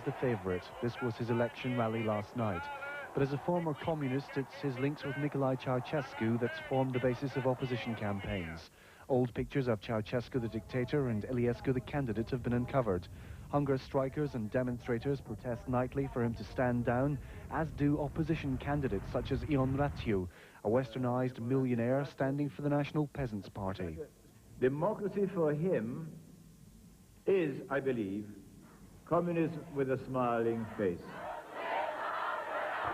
the favourite. This was his election rally last night. But as a former communist, it's his links with Nicolae Ceausescu that's formed the basis of opposition campaigns. Old pictures of Ceausescu the dictator and Iliescu the candidate have been uncovered. Hunger strikers and demonstrators protest nightly for him to stand down, as do opposition candidates such as Ion Ratiu, a westernised millionaire standing for the National Peasants' Party. Democracy for him is, I believe, communism with a smiling face.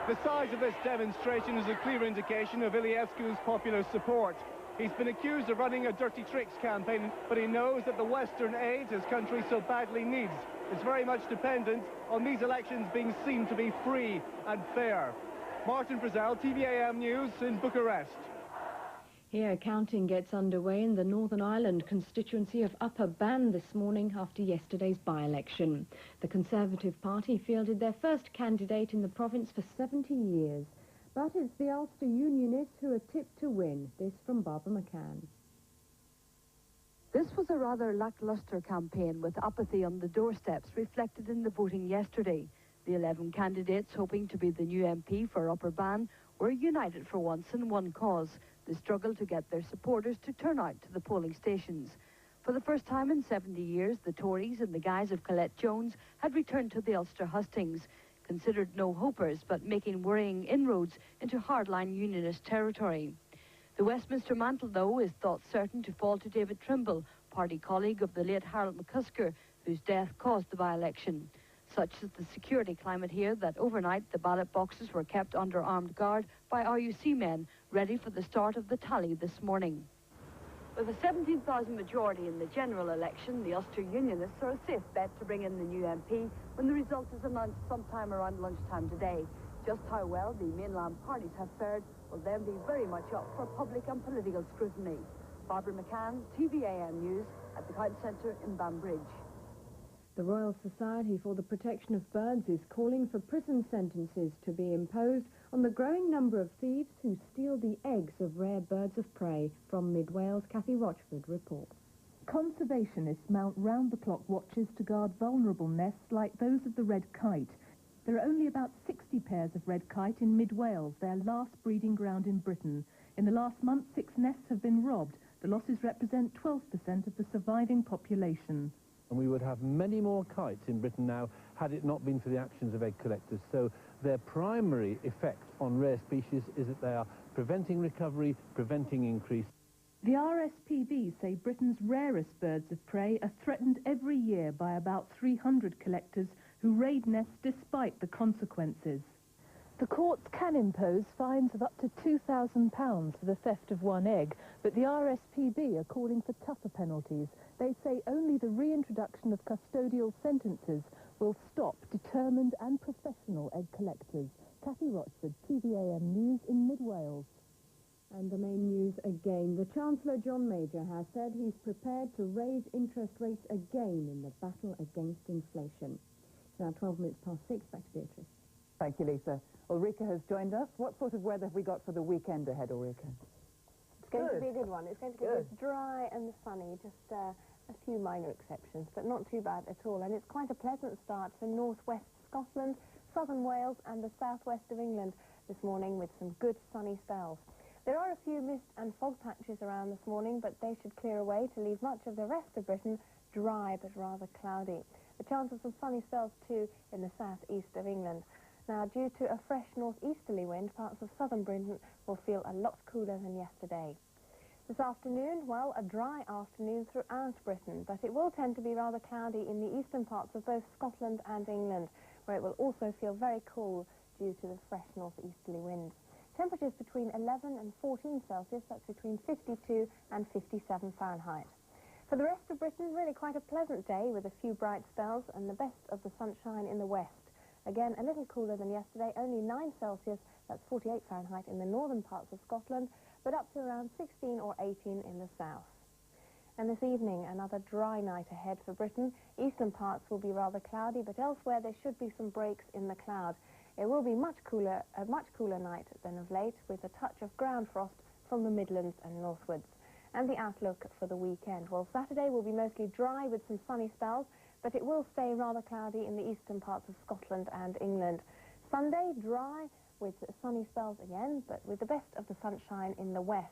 The size of this demonstration is a clear indication of Iliescu's popular support. He's been accused of running a dirty tricks campaign, but he knows that the Western aid his country so badly needs is very much dependent on these elections being seen to be free and fair. Martin Frizzell, TVAM News in Bucharest. Here, counting gets underway in the Northern Ireland constituency of Upper Bann this morning after yesterday's by-election. The Conservative Party fielded their first candidate in the province for 70 years. But it's the Ulster Unionists who are tipped to win. This from Barbara McCann. This was a rather lacklustre campaign with apathy on the doorsteps reflected in the voting yesterday. The 11 candidates hoping to be the new MP for Upper Bann were united for once in one cause, the struggle to get their supporters to turn out to the polling stations. For the first time in 70 years, the Tories, in the guise of Colette Jones, had returned to the Ulster hustings, considered no-hopers but making worrying inroads into hardline unionist territory. The Westminster mantle, though, is thought certain to fall to David Trimble, party colleague of the late Harold McCusker, whose death caused the by-election. Such is the security climate here that overnight the ballot boxes were kept under armed guard by RUC men, ready for the start of the tally this morning. With a 17,000 majority in the general election, the Ulster Unionists are a safe bet to bring in the new MP when the result is announced sometime around lunchtime today. Just how well the mainland parties have fared will then be very much up for public and political scrutiny. Barbara McCann, TVAM News, at the County Centre in Banbridge. The Royal Society for the Protection of Birds is calling for prison sentences to be imposed on the growing number of thieves who steal the eggs of rare birds of prey. From Mid-Wales, Cathy Rochford reports. Conservationists mount round-the-clock watches to guard vulnerable nests like those of the red kite. There are only about 60 pairs of red kite in Mid-Wales, their last breeding ground in Britain. In the last month, 6 nests have been robbed. The losses represent 12% of the surviving population. And we would have many more kites in Britain now had it not been for the actions of egg collectors. So their primary effect on rare species is that they are preventing recovery, preventing increase. The RSPB say Britain's rarest birds of prey are threatened every year by about 300 collectors who raid nests despite the consequences. The courts can impose fines of up to £2,000 for the theft of one egg, but the RSPB are calling for tougher penalties. They say only the reintroduction of custodial sentences will stop determined and professional egg collectors. Cathy Rochford, TVAM News in Mid-Wales. And the main news again. The Chancellor, John Major, has said he's prepared to raise interest rates again in the battle against inflation. It's now 12 minutes past 6. Back to Beatrice. Thank you, Lisa. Ulrika has joined us. What sort of weather have we got for the weekend ahead, Ulrika? It's going to be a good one. It's going to be dry and sunny, just a few minor exceptions, but not too bad at all. And it's quite a pleasant start for northwest Scotland, southern Wales and the southwest of England this morning with some good sunny spells. There are a few mist and fog patches around this morning, but they should clear away to leave much of the rest of Britain dry but rather cloudy. The chance of some sunny spells too in the southeast of England. Now, due to a fresh northeasterly wind, parts of southern Britain will feel a lot cooler than yesterday. This afternoon, well, a dry afternoon throughout Britain, but it will tend to be rather cloudy in the eastern parts of both Scotland and England, where it will also feel very cool due to the fresh northeasterly winds. Temperatures between 11 and 14 Celsius, that's between 52 and 57 Fahrenheit. For the rest of Britain, really quite a pleasant day with a few bright spells and the best of the sunshine in the west. Again, a little cooler than yesterday, only 9 Celsius, that's 48 Fahrenheit in the northern parts of Scotland, but up to around 16 or 18 in the south. And this evening, another dry night ahead for Britain. Eastern parts will be rather cloudy, but elsewhere there should be some breaks in the cloud. It will be a much cooler night than of late, with a touch of ground frost from the Midlands and northwards. And the outlook for the weekend. Well, Saturday will be mostly dry with some sunny spells, but it will stay rather cloudy in the eastern parts of Scotland and England. Sunday, dry with sunny spells again, but with the best of the sunshine in the west.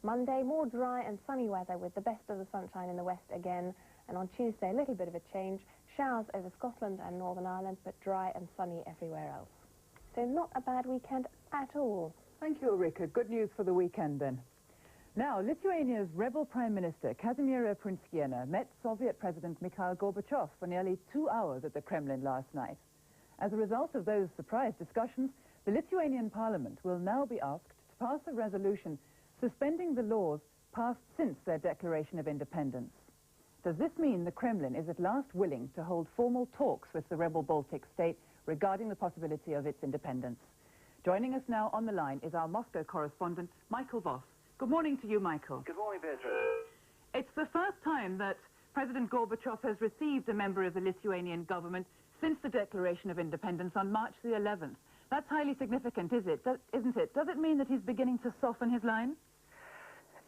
Monday, more dry and sunny weather with the best of the sunshine in the west again. And on Tuesday, a little bit of a change. Showers over Scotland and Northern Ireland, but dry and sunny everywhere else. So not a bad weekend at all. Thank you, Ulrika. Good news for the weekend, then. Now, Lithuania's rebel Prime Minister, Kazimiera Prunskiene, met Soviet President Mikhail Gorbachev for nearly 2 hours at the Kremlin last night. As a result of those surprise discussions, the Lithuanian Parliament will now be asked to pass a resolution suspending the laws passed since their declaration of independence. Does this mean the Kremlin is at last willing to hold formal talks with the rebel Baltic state regarding the possibility of its independence? Joining us now on the line is our Moscow correspondent, Michael Voss. Good morning to you, Michael. Good morning, Beatrice. It's the first time that President Gorbachev has received a member of the Lithuanian government since the declaration of independence on March the 11th. That's highly significant, isn't it? Does it mean that he's beginning to soften his line?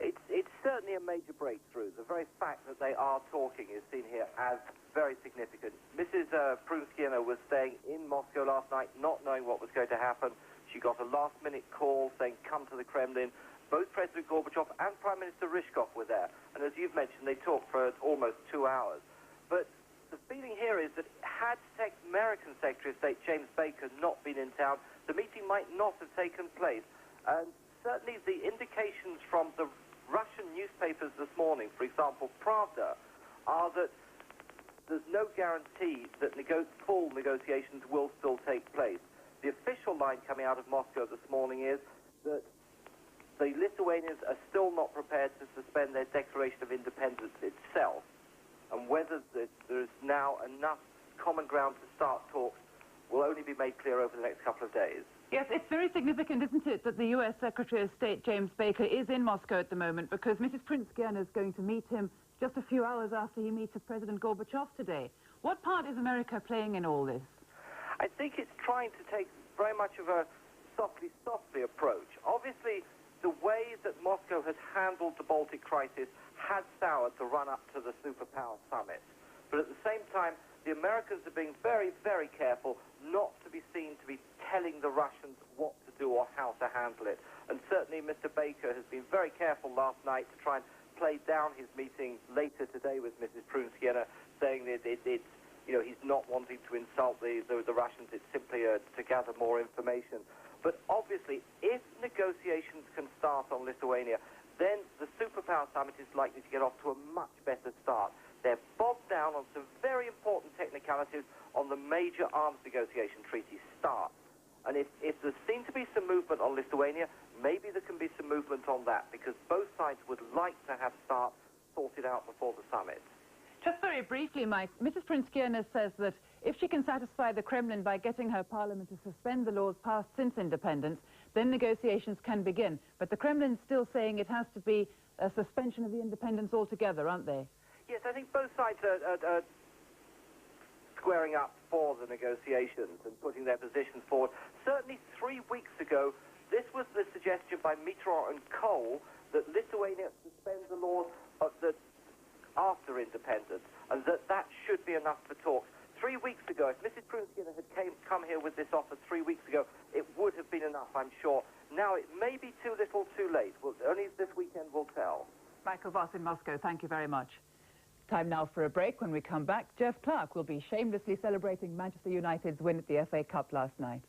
It's certainly a major breakthrough. The very fact that they are talking is seen here as very significant. Mrs. Prunskiene was staying in Moscow last night, not knowing what was going to happen. She got a last-minute call saying, come to the Kremlin. Both President Gorbachev and Prime Minister Ryzhkov were there. And as you've mentioned, they talked for almost 2 hours. But the feeling here is that had American Secretary of State James Baker not been in town, the meeting might not have taken place. And certainly the indications from the Russian newspapers this morning, for example, Pravda, are that there's no guarantee that full negotiations will still take place. The official line coming out of Moscow this morning is that the Lithuanians are still not prepared to suspend their declaration of independence itself, and whether there is now enough common ground to start talks will only be made clear over the next couple of days. Yes, it's very significant, isn't it, that the U.S. Secretary of State James Baker is in Moscow at the moment, because Mrs. Prunskiene is going to meet him just a few hours after he meets with President Gorbachev today. What part is America playing in all this? I think it's trying to take very much of a softly approach. Obviously, the way that Moscow has handled the Baltic crisis has soured the run-up to the superpower summit. But at the same time, the Americans are being very, very careful not to be seen to be telling the Russians what to do or how to handle it. And certainly Mr. Baker has been very careful last night to try and play down his meeting later today with Mrs. Prunskiene, saying that he's not wanting to insult the Russians, it's simply to gather more information. But obviously, if negotiations can start on Lithuania, then the superpower summit is likely to get off to a much better start. They're bogged down on some very important technicalities on the major arms negotiation treaty start. And if there seems to be some movement on Lithuania, maybe there can be some movement on that, because both sides would like to have START sorted out before the summit. Just very briefly, Mike, Mrs. Prunskiene says that if she can satisfy the Kremlin by getting her parliament to suspend the laws passed since independence, then negotiations can begin. But the Kremlin's still saying it has to be a suspension of the independence altogether, aren't they? Yes, I think both sides are squaring up for the negotiations and putting their positions forward. Certainly 3 weeks ago, this was the suggestion by Mitterrand and Kohl that Lithuania suspend the laws after independence, and that should be enough for talks. 3 weeks ago, if Mrs. Prunskiene had come here with this offer 3 weeks ago, it would have been enough, I'm sure. Now it may be too little, too late. Well, only this weekend will tell. Michael Voss in Moscow, thank you very much. Time now for a break. When we come back, Jeff Clark will be shamelessly celebrating Manchester United's win at the FA Cup last night.